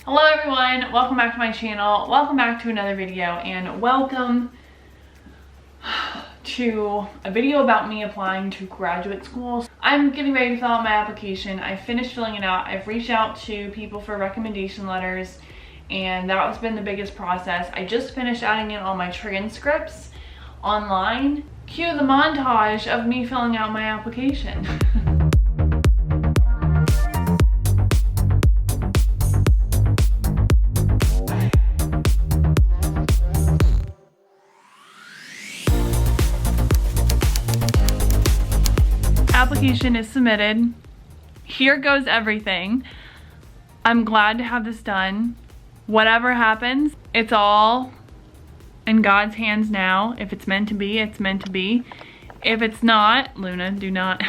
Hello everyone, welcome back to my channel, welcome back to another video, and welcome to a video about me applying to graduate school. I'm getting ready to fill out my application. I finished filling it out. I've reached out to people for recommendation letters, and that has been the biggest process. I just finished adding in all my transcripts online. Cue the montage of me filling out my application. Application is submitted. Here goes everything. I'm glad to have this done. Whatever happens, it's all in God's hands now. If it's meant to be, it's meant to be. If it's not, Luna, do not.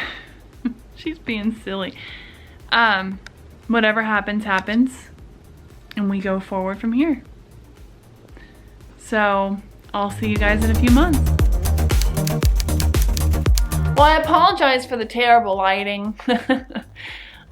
She's being silly. Whatever happens, happens. And we go forward from here. So I'll see you guys in a few months. Well, I apologize for the terrible lighting,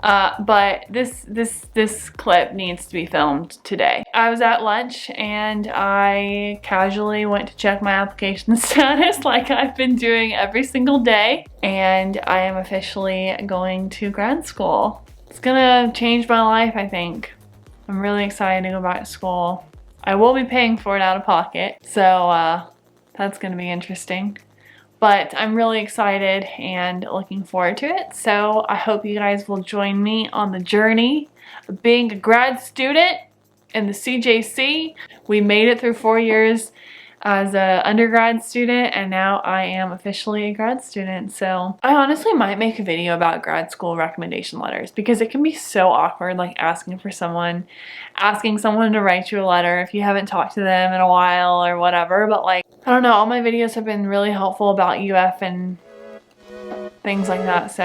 but this clip needs to be filmed today. I was at lunch and I casually went to check my application status like I've been doing every single day, and I am officially going to grad school. It's gonna change my life, I think. I'm really excited to go back to school. I will be paying for it out of pocket, so that's gonna be interesting. But I'm really excited and looking forward to it. So I hope you guys will join me on the journey of being a grad student in the CJC. We made it through 4 years as an undergrad student, and now I am officially a grad student. So I honestly might make a video about grad school recommendation letters, because it can be so awkward, like asking someone to write you a letter if you haven't talked to them in a while or whatever. But like, I don't know, all my videos have been really helpful about UF and things like that, so.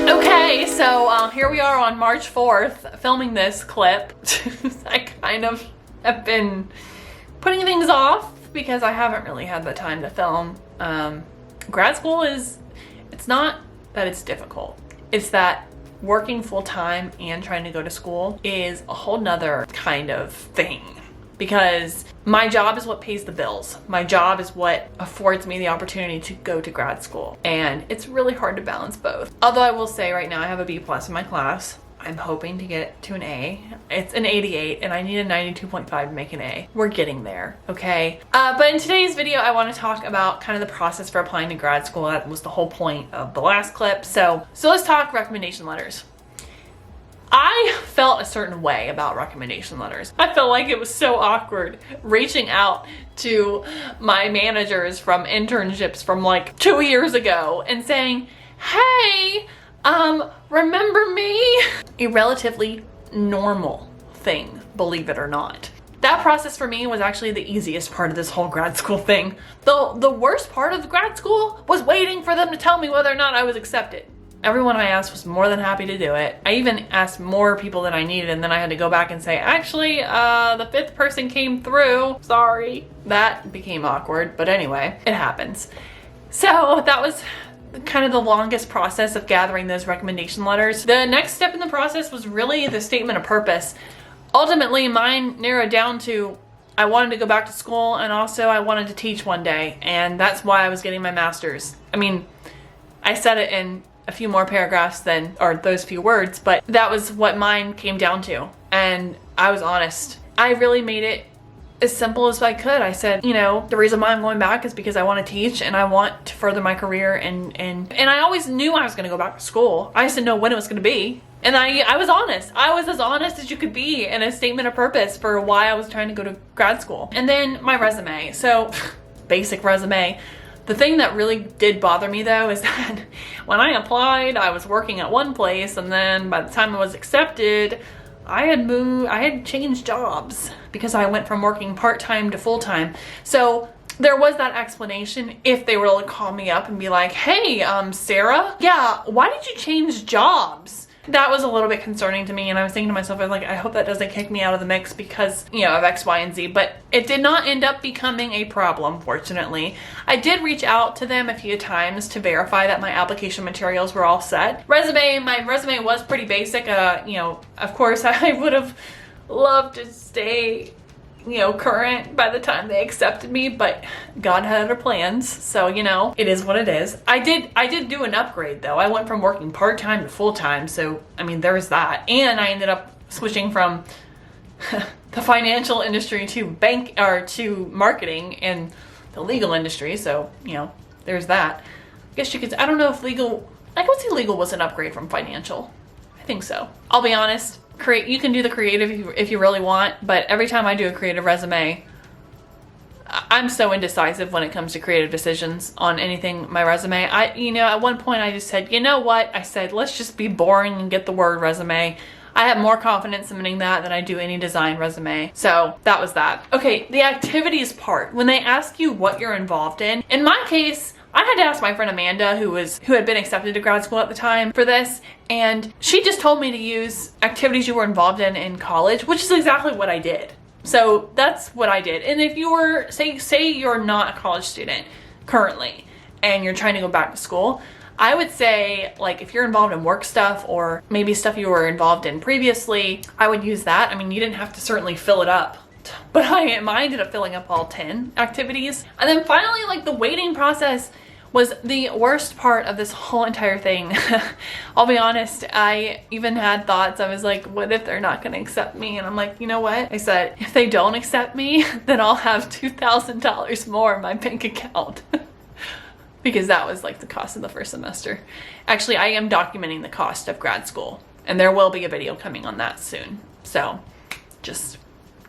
Okay, so here we are on March 4th filming this clip. I kind of have been putting things off because I haven't really had the time to film. Grad school it's not that it's difficult. It's that working full-time and trying to go to school is a whole nother kind of thing, because my job is what pays the bills. My job is what affords me the opportunity to go to grad school, and it's really hard to balance both. Although I will say right now I have a B+ in my class. I'm hoping to get to an A. It's an 88 and I need a 92.5 to make an A. We're getting there, okay? But in today's video, I want to talk about kind of the process for applying to grad school. That was the whole point of the last clip. So let's talk recommendation letters. I felt a certain way about recommendation letters. I felt like it was so awkward reaching out to my managers from internships from like 2 years ago and saying, hey, remember me? A relatively normal thing, believe it or not. That process for me was actually the easiest part of this whole grad school thing. Though the worst part of grad school was waiting for them to tell me whether or not I was accepted. Everyone I asked was more than happy to do it. I even asked more people than I needed, and then I had to go back and say, actually, the 5th person came through. Sorry. That became awkward, but anyway, it happens. So that was kind of the longest process of gathering those recommendation letters. The next step in the process was really the statement of purpose. Ultimately, mine narrowed down to I wanted to go back to school, and also I wanted to teach one day, and that's why I was getting my master's. I mean, I said it in a few more paragraphs than, or those few words, but that was what mine came down to, and I was honest. I really made it as simple as I could. I said, you know, the reason why I'm going back is because I want to teach and I want to further my career, and I always knew I was going to go back to school. I just didn't know when it was going to be. And I was honest. I was as honest as you could be in a statement of purpose for why I was trying to go to grad school. And then my resume. So, basic resume. The thing that really did bother me though is that when I applied, I was working at one place, and then by the time I was accepted, I had changed jobs because I went from working part-time to full-time. So there was that explanation if they were to call me up and be like, hey, Sarah, yeah, why did you change jobs? That was a little bit concerning to me, and I was thinking to myself, I was like, I hope that doesn't kick me out of the mix because, you know, of X, Y, and Z, but it did not end up becoming a problem, fortunately. I did reach out to them a few times to verify that my application materials were all set. My resume was pretty basic. You know, of course, I would have loved to stay, you know, current by the time they accepted me, but God had other plans, so, you know, it is what it is. I did do an upgrade though. I went from working part-time to full-time, so I mean, there's that. And I ended up switching from the financial industry to marketing and the legal industry, so, you know, there's that. I guess you could, I don't know if legal, I would say legal was an upgrade from financial. I think so. I'll be honest, you can do the creative if you really want, but every time I do a creative resume, I'm so indecisive when it comes to creative decisions on anything my resume. You know, at one point I just said, you know what? I said, let's just be boring and get the word resume. I have more confidence submitting that than I do any design resume. So that was that. Okay, the activities part. When they ask you what you're involved in my case, I had to ask my friend Amanda, who had been accepted to grad school at the time, for this, and she just told me to use activities you were involved in college, which is exactly what I did. So that's what I did. And if you were, say you're not a college student currently, and you're trying to go back to school, I would say, like, if you're involved in work stuff or maybe stuff you were involved in previously, I would use that. I mean, you didn't have to certainly fill it up, but I ended up filling up all 10 activities. And then finally, like, the waiting process was the worst part of this whole entire thing. I'll be honest, I even had thoughts. I was like, what if they're not gonna accept me? And I'm like, you know what? I said, if they don't accept me, then I'll have $2,000 more in my bank account. Because that was like the cost of the first semester. Actually, I am documenting the cost of grad school, and there will be a video coming on that soon. So just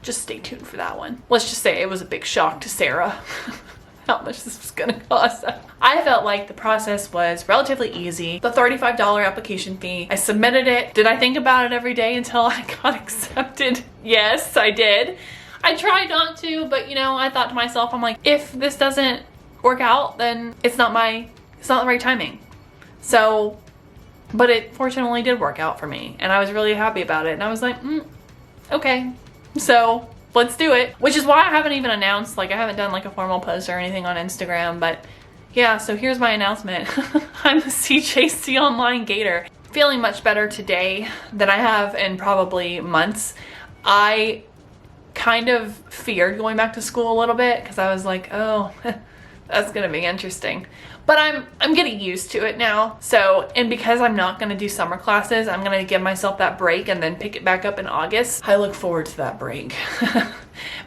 stay tuned for that one. Let's just say it was a big shock to Sarah how much this was gonna cost. I felt like the process was relatively easy. The $35 application fee, I submitted it. Did I think about it every day until I got accepted? Yes, I did. I tried not to, but you know, I thought to myself, I'm like, if this doesn't work out, then it's not the right timing. So, but it fortunately did work out for me, and I was really happy about it. And I was like, okay, so let's do it. Which is why I haven't even announced, like, I haven't done like a formal post or anything on Instagram, but yeah, so here's my announcement. I'm a CJC Online Gator. Feeling much better today than I have in probably months. I kind of feared going back to school a little bit because I was like, oh, that's gonna be interesting. But I'm getting used to it now. So, and because I'm not gonna do summer classes, I'm gonna give myself that break and then pick it back up in August. I look forward to that break.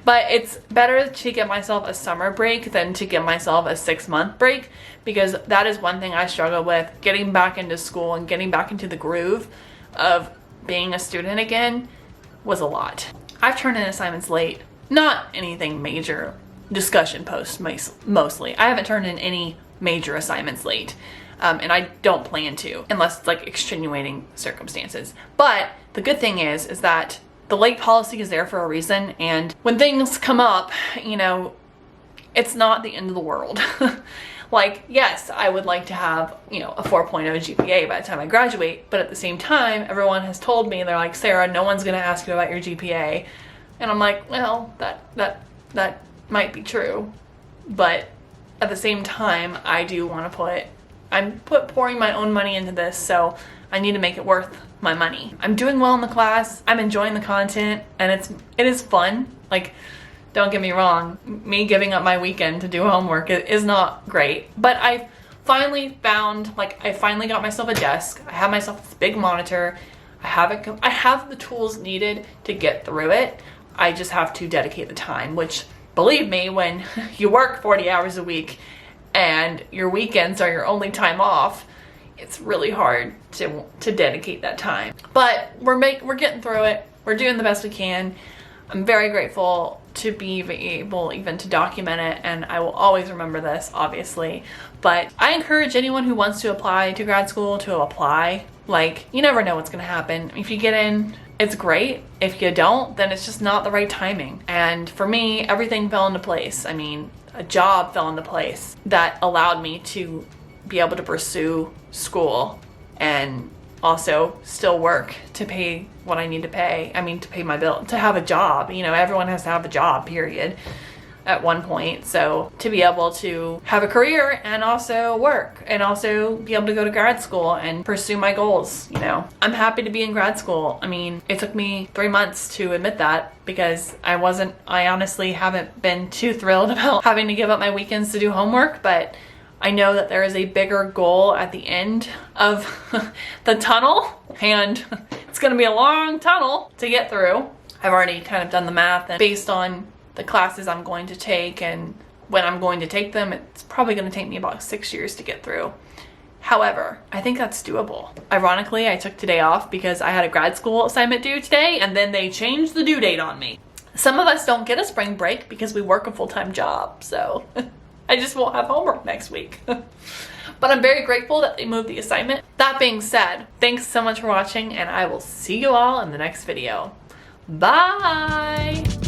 But it's better to give myself a summer break than to give myself a 6-month break, because that is one thing I struggle with. Getting back into school and getting back into the groove of being a student again was a lot. I've turned in assignments late. Not anything major. Discussion posts mostly. I haven't turned in any major assignments late, and I don't plan to unless it's like extenuating circumstances. But the good thing is that the late policy is there for a reason, and when things come up, you know, it's not the end of the world. Like, yes, I would like to have, you know, a 4.0 GPA by the time I graduate, but at the same time, everyone has told me, they're like, Sarah, no one's gonna ask you about your GPA. And I'm like, well, that might be true, but at the same time, I do want to I'm pouring my own money into this, so I need to make it worth my money. I'm doing well in the class, I'm enjoying the content, and it is fun. Like, don't get me wrong, me giving up my weekend to do homework is not great, but I finally got myself a desk. I have myself this big monitor. I have the tools needed to get through it. I just have to dedicate the time, which, believe me, when you work 40 hours a week and your weekends are your only time off, it's really hard to dedicate that time. But we're getting through it. We're doing the best we can. I'm very grateful to be able even to document it, and I will always remember this, obviously. But I encourage anyone who wants to apply to grad school to apply. Like, you never know what's gonna happen. If you get in, it's great. If you don't, then it's just not the right timing. And for me, everything fell into place. I mean, a job fell into place that allowed me to be able to pursue school and also still work to pay what I need to pay. I mean, to pay my bill, to have a job. You know, everyone has to have a job, period, at one point. So to be able to have a career and also work and also be able to go to grad school and pursue my goals, you know. I'm happy to be in grad school. I mean, it took me 3 months to admit that because I honestly haven't been too thrilled about having to give up my weekends to do homework, but I know that there is a bigger goal at the end of the tunnel, and it's gonna be a long tunnel to get through. I've already kind of done the math, and based on the classes I'm going to take and when I'm going to take them, it's probably gonna take me about 6 years to get through. However, I think that's doable. Ironically, I took today off because I had a grad school assignment due today, and then they changed the due date on me. Some of us don't get a spring break because we work a full-time job, so I just won't have homework next week. But I'm very grateful that they moved the assignment. That being said, thanks so much for watching, and I will see you all in the next video. Bye!